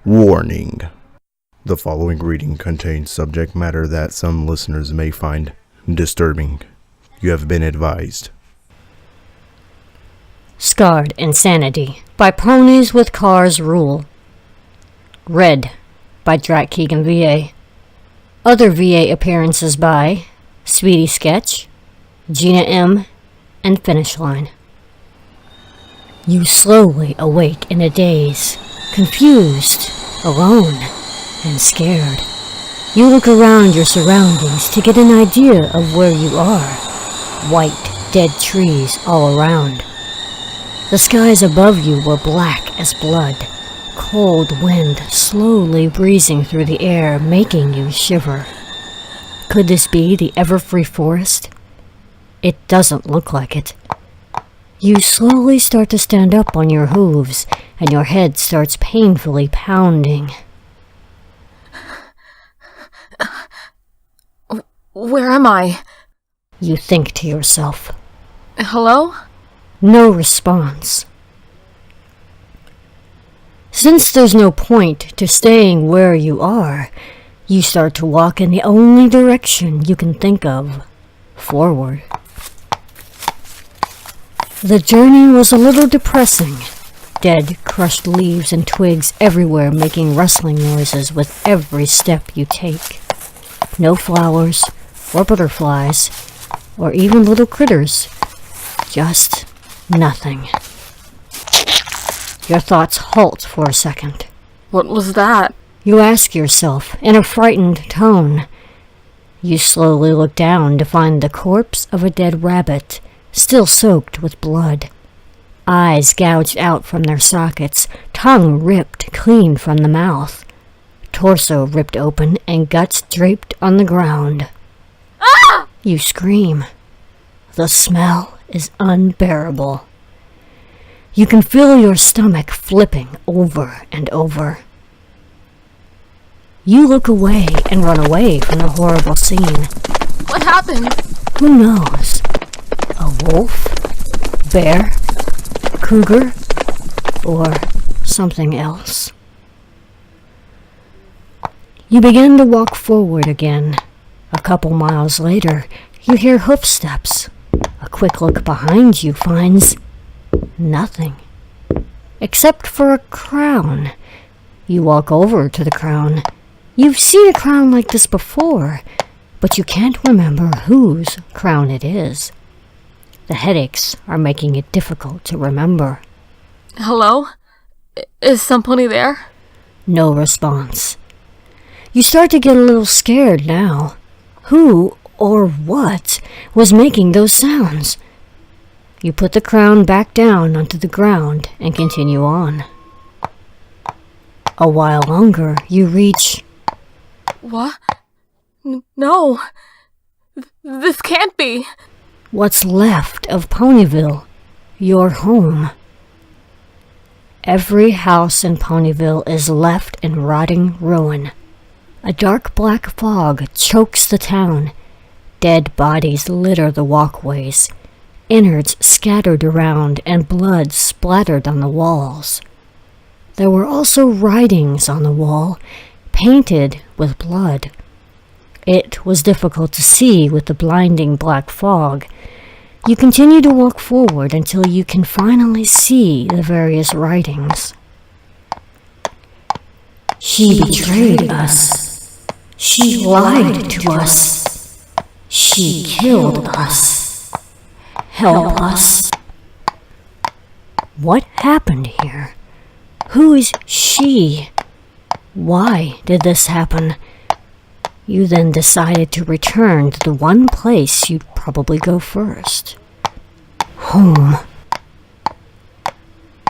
Warning. The following reading contains subject matter that some listeners may find disturbing. You have been advised. Scarred Insanity by Ponies with Cars Rule. Read by Drac Keagan VA. Other VA appearances by Speedy Sketch, Gina M, and Finish Line. You slowly awake in a daze, confused, alone, and scared. You look around your surroundings to get an idea of where you are. White, dead trees all around. The skies above you were black as blood. Cold wind slowly breezing through the air, making you shiver. Could this be the ever-free forest? It doesn't look like it. You slowly start to stand up on your hooves, and your head starts painfully pounding. Where am I? You think to yourself. Hello? No response. Since there's no point to staying where you are, you start to walk in the only direction you can think of, forward. The journey was a little depressing. Dead, crushed leaves and twigs everywhere making rustling noises with every step you take. No flowers, or butterflies, or even little critters. Just nothing. Your thoughts halt for a second. What was that? You ask yourself in a frightened tone. You slowly look down to find the corpse of a dead rabbit, still soaked with blood. Eyes gouged out from their sockets, tongue ripped clean from the mouth. Torso ripped open and guts draped on the ground. Ah! You scream. The smell is unbearable. You can feel your stomach flipping over and over. You look away and run away from the horrible scene. What happened? Who knows? A wolf? Bear? Cougar? Or something else? You begin to walk forward again. A couple miles later, you hear hoofsteps. A quick look behind you finds nothing. Except for a crown. You walk over to the crown. You've seen a crown like this before, but you can't remember whose crown it is. The headaches are making it difficult to remember. Hello? Is somebody there? No response. You start to get a little scared now. Who or what was making those sounds? You put the crown back down onto the ground and continue on. A while longer, you reach... What? No. This can't be. What's left of Ponyville, your home. Every house in Ponyville is left in rotting ruin. A dark black fog chokes the town. Dead bodies litter the walkways. Innards scattered around and blood splattered on the walls. There were also writings on the wall, painted with blood. It was difficult to see with the blinding black fog. You continue to walk forward until you can finally see the various writings. She betrayed us. She lied to us. She killed us. Help us. What happened here? Who is she? Why did this happen? You then decided to return to the one place you'd probably go first. Home.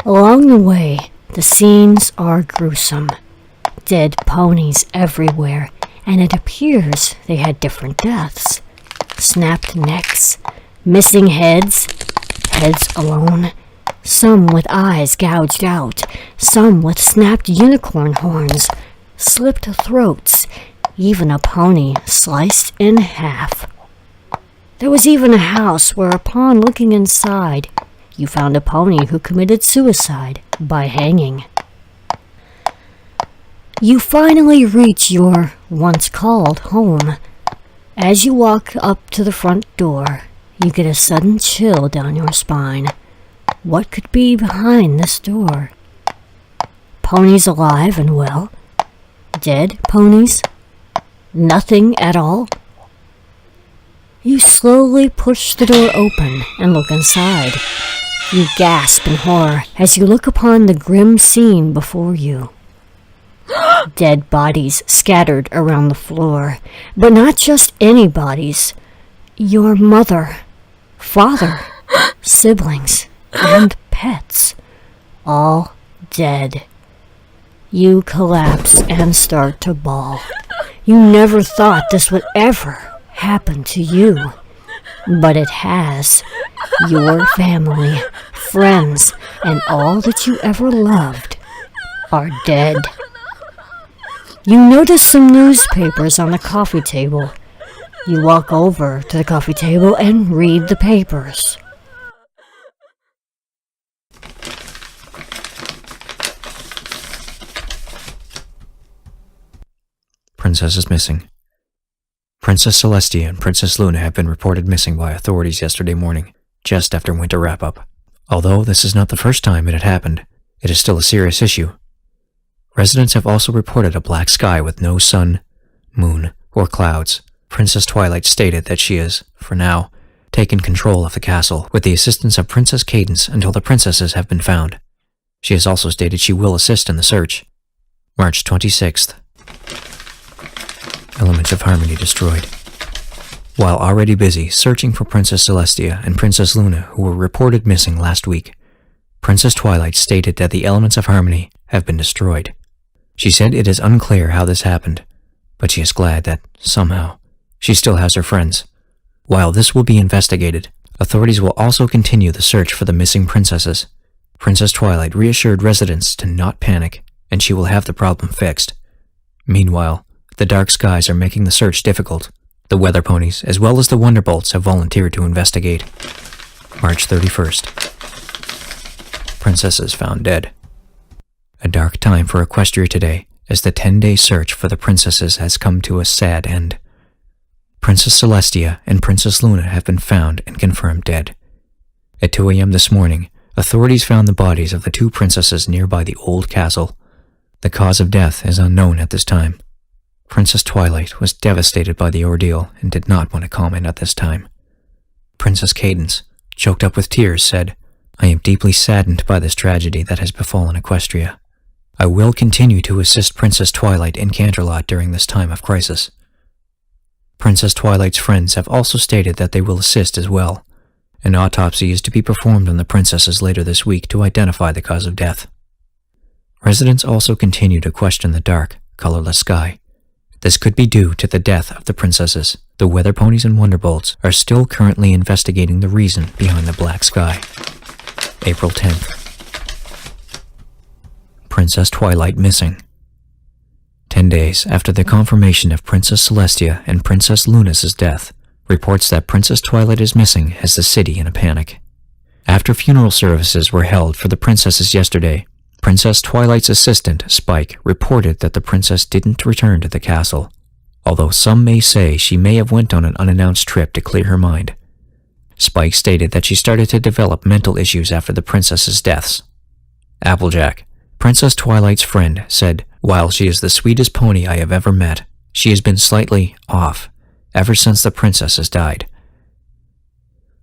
Along the way, the scenes are gruesome. Dead ponies everywhere, and it appears they had different deaths. Snapped necks, missing heads, heads alone, some with eyes gouged out, some with snapped unicorn horns, slipped throats, even a pony sliced in half. There was even a house where, upon looking inside, you found a pony who committed suicide by hanging. You finally reach your once-called home. As you walk up to the front door, you get a sudden chill down your spine. What could be behind this door? Ponies alive and well? Dead ponies? Nothing at all? You slowly push the door open and look inside. You gasp in horror as you look upon the grim scene before you. Dead bodies scattered around the floor, but not just any bodies. Your mother, father, siblings, and pets, all dead. You collapse and start to bawl. You never thought this would ever happen to you, but it has. Your family, friends, and all that you ever loved are dead. You notice some newspapers on the coffee table. You walk over to the coffee table and read the papers. Princess is missing. Princess Celestia and Princess Luna have been reported missing by authorities yesterday morning, just after winter wrap-up. Although this is not the first time it had happened, it is still a serious issue. Residents have also reported a black sky with no sun, moon, or clouds. Princess Twilight stated that she has, for now, taken control of the castle with the assistance of Princess Cadance until the princesses have been found. She has also stated she will assist in the search. March 26th. Elements of Harmony destroyed. While already busy searching for Princess Celestia and Princess Luna, who were reported missing last week, Princess Twilight stated that the Elements of Harmony have been destroyed. She said it is unclear how this happened, but she is glad that, somehow, she still has her friends. While this will be investigated, authorities will also continue the search for the missing princesses. Princess Twilight reassured residents to not panic, and she will have the problem fixed. Meanwhile, the dark skies are making the search difficult. The weather ponies, as well as the Wonderbolts, have volunteered to investigate. March 31st. Princesses found dead. A dark time for Equestria today, as the 10-day search for the princesses has come to a sad end. Princess Celestia and Princess Luna have been found and confirmed dead. At 2 a.m. this morning, authorities found the bodies of the two princesses nearby the old castle. The cause of death is unknown at this time. Princess Twilight was devastated by the ordeal and did not want to comment at this time. Princess Cadance, choked up with tears, said, "I am deeply saddened by this tragedy that has befallen Equestria. I will continue to assist Princess Twilight in Canterlot during this time of crisis." Princess Twilight's friends have also stated that they will assist as well. An autopsy is to be performed on the princesses later this week to identify the cause of death. Residents also continue to question the dark, colorless sky. This could be due to the death of the princesses. The weather ponies and Wonderbolts are still currently investigating the reason behind the black sky. April 10th. Princess Twilight missing. 10 days after the confirmation of Princess Celestia and Princess Luna's death, reports that Princess Twilight is missing has the city in a panic. After funeral services were held for the princesses yesterday, Princess Twilight's assistant, Spike, reported that the princess didn't return to the castle, although some may say she may have went on an unannounced trip to clear her mind. Spike stated that she started to develop mental issues after the princesses' deaths. Applejack, Princess Twilight's friend, said, "While she is the sweetest pony I have ever met, she has been slightly off ever since the princesses died."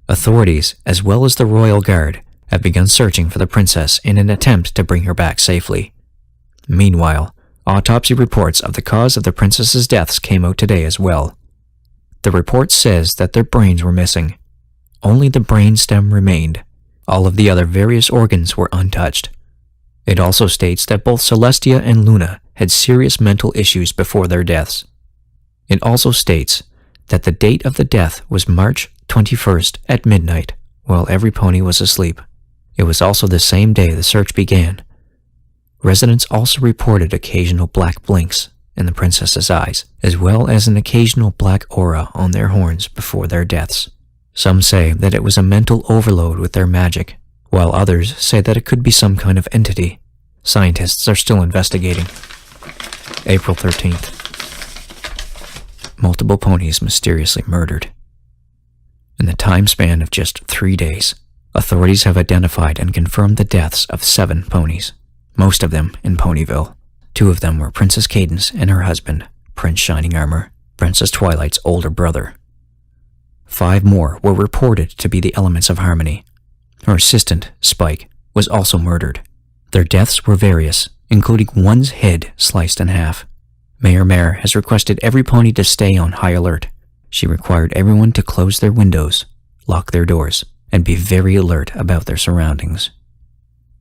Authorities, as well as the Royal Guard, have begun searching for the princess in an attempt to bring her back safely. Meanwhile, autopsy reports of the cause of the princesses' deaths came out today as well. The report says that their brains were missing. Only the brainstem remained. All of the other various organs were untouched. It also states that both Celestia and Luna had serious mental issues before their deaths. It also states that the date of the death was March 21st at midnight, while every pony was asleep. It was also the same day the search began. Residents also reported occasional black blinks in the princesses' eyes, as well as an occasional black aura on their horns before their deaths. Some say that it was a mental overload with their magic, while others say that it could be some kind of entity. Scientists are still investigating. April 13th. Multiple ponies mysteriously murdered. In the time span of just 3 days, authorities have identified and confirmed the deaths of 7 ponies, most of them in Ponyville. 2 of them were Princess Cadence and her husband, Prince Shining Armor, Princess Twilight's older brother. 5 more were reported to be the Elements of Harmony. Her assistant, Spike, was also murdered. Their deaths were various, including one's head sliced in half. Mayor Mare has requested every pony to stay on high alert. She required everyone to close their windows, lock their doors, and be very alert about their surroundings.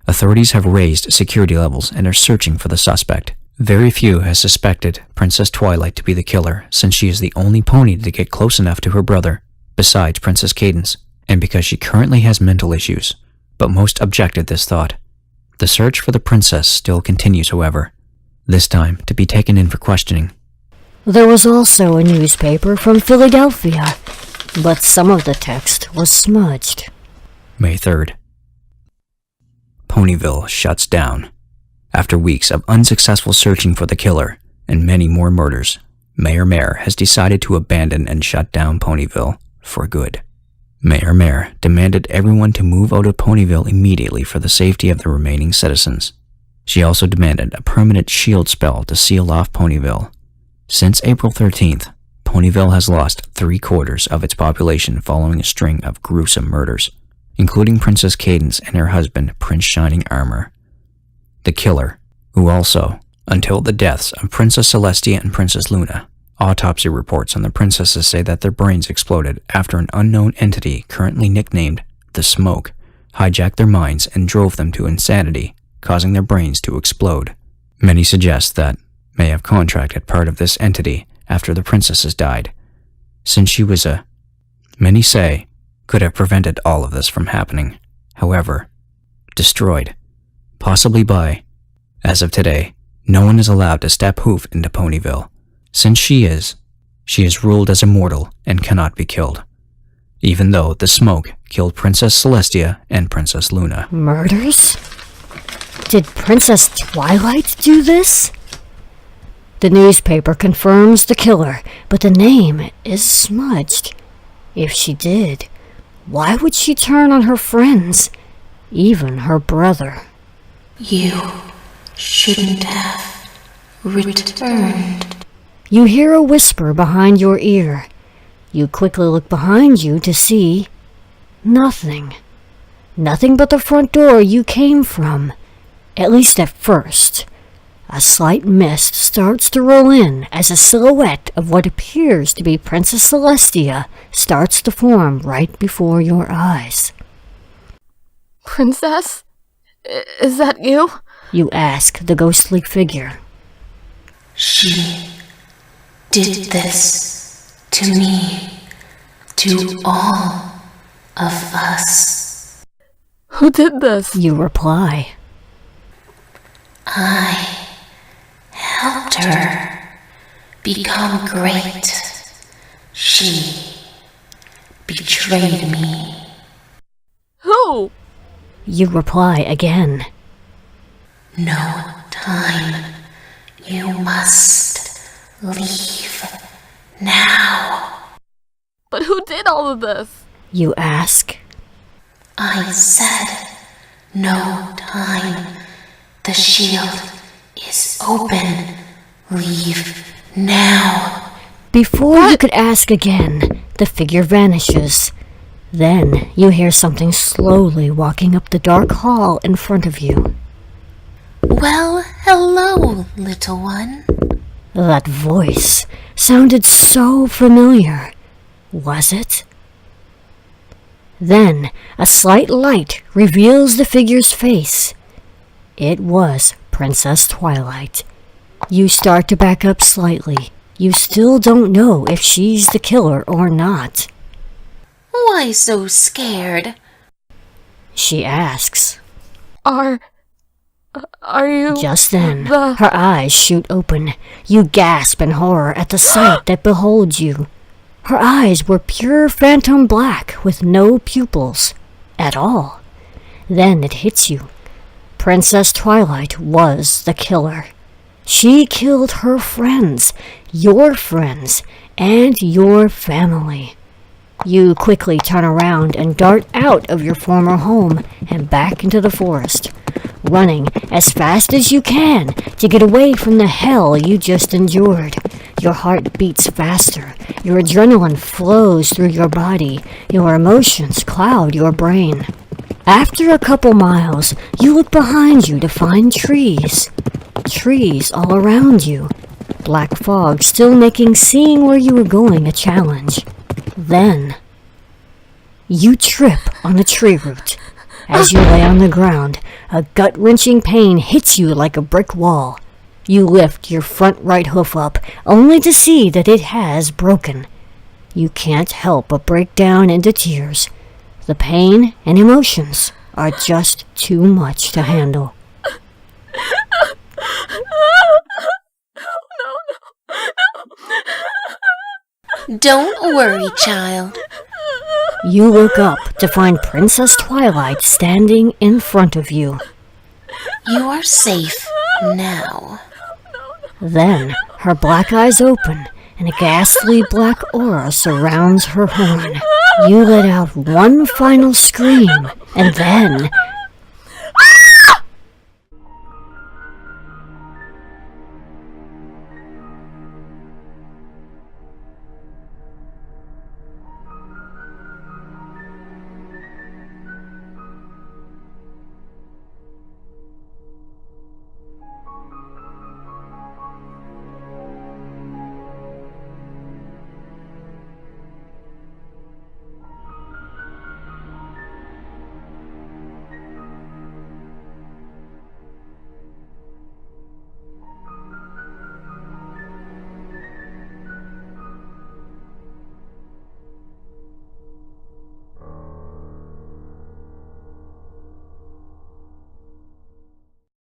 Authorities have raised security levels and are searching for the suspect. Very few has suspected Princess Twilight to be the killer, since she is the only pony to get close enough to her brother, besides Princess Cadence, and because she currently has mental issues, but most objected this thought. The search for the princess still continues, however, this time to be taken in for questioning. There was also a newspaper from Philadelphia, but some of the text was smudged. May 3rd. Ponyville shuts down. After weeks of unsuccessful searching for the killer and many more murders, Mayor Mare has decided to abandon and shut down Ponyville for good. Mayor Mare demanded everyone to move out of Ponyville immediately for the safety of the remaining citizens. She also demanded a permanent shield spell to seal off Ponyville. Since April 13th, Ponyville has lost 3/4 of its population following a string of gruesome murders, including Princess Cadence and her husband, Prince Shining Armor. The killer, who also, until the deaths of Princess Celestia and Princess Luna, autopsy reports on the princesses say that their brains exploded after an unknown entity currently nicknamed the Smoke hijacked their minds and drove them to insanity, causing their brains to explode. Many suggest that may have contracted part of this entity after the princesses died, since she was many say, could have prevented all of this from happening. However, destroyed, possibly by, as of today, no one is allowed to step hoof into Ponyville, since she is ruled as immortal and cannot be killed, even though the Smoke killed Princess Celestia and Princess Luna. Murders? Did Princess Twilight do this? The newspaper confirms the killer, but the name is smudged. If she did, why would she turn on her friends, even her brother? You shouldn't have returned. You hear a whisper behind your ear. You quickly look behind you to see nothing. Nothing but the front door you came from, at least at first. A slight mist starts to roll in as a silhouette of what appears to be Princess Celestia starts to form right before your eyes. Princess? Is that you? You ask the ghostly figure. She did this to me, to all of us. Who did this? You reply. I helped her become great. She betrayed me. Who? You reply again. No time. You must leave now. But who did all of this? You ask. I said no time. The shield is open. Leave now. Before you could ask again, the figure vanishes. Then you hear something slowly walking up the dark hall in front of you. Well, hello, little one. That voice sounded so familiar. Was it? Then a slight light reveals the figure's face. It was Princess Twilight. You start to back up slightly. You still don't know if she's the killer or not. Why so scared? She asks. Are you... Just then, the- her eyes shoot open. You gasp in horror at the sight that beholds you. Her eyes were pure phantom black with no pupils at all. Then it hits you. Princess Twilight was the killer. She killed her friends, your friends, and your family. You quickly turn around and dart out of your former home and back into the forest, running as fast as you can to get away from the hell you just endured. Your heart beats faster, your adrenaline flows through your body, your emotions cloud your brain. After a couple miles, you look behind you to find trees. Trees all around you. Black fog still making seeing where you were going a challenge. Then, you trip on a tree root. As you lay on the ground, a gut-wrenching pain hits you like a brick wall. You lift your front right hoof up, only to see that it has broken. You can't help but break down into tears. The pain and emotions are just too much to handle. Don't worry, child. You look up to find Princess Twilight standing in front of you. You are safe now. Then, her black eyes open, and a ghastly black aura surrounds her horn. You let out one final scream, and then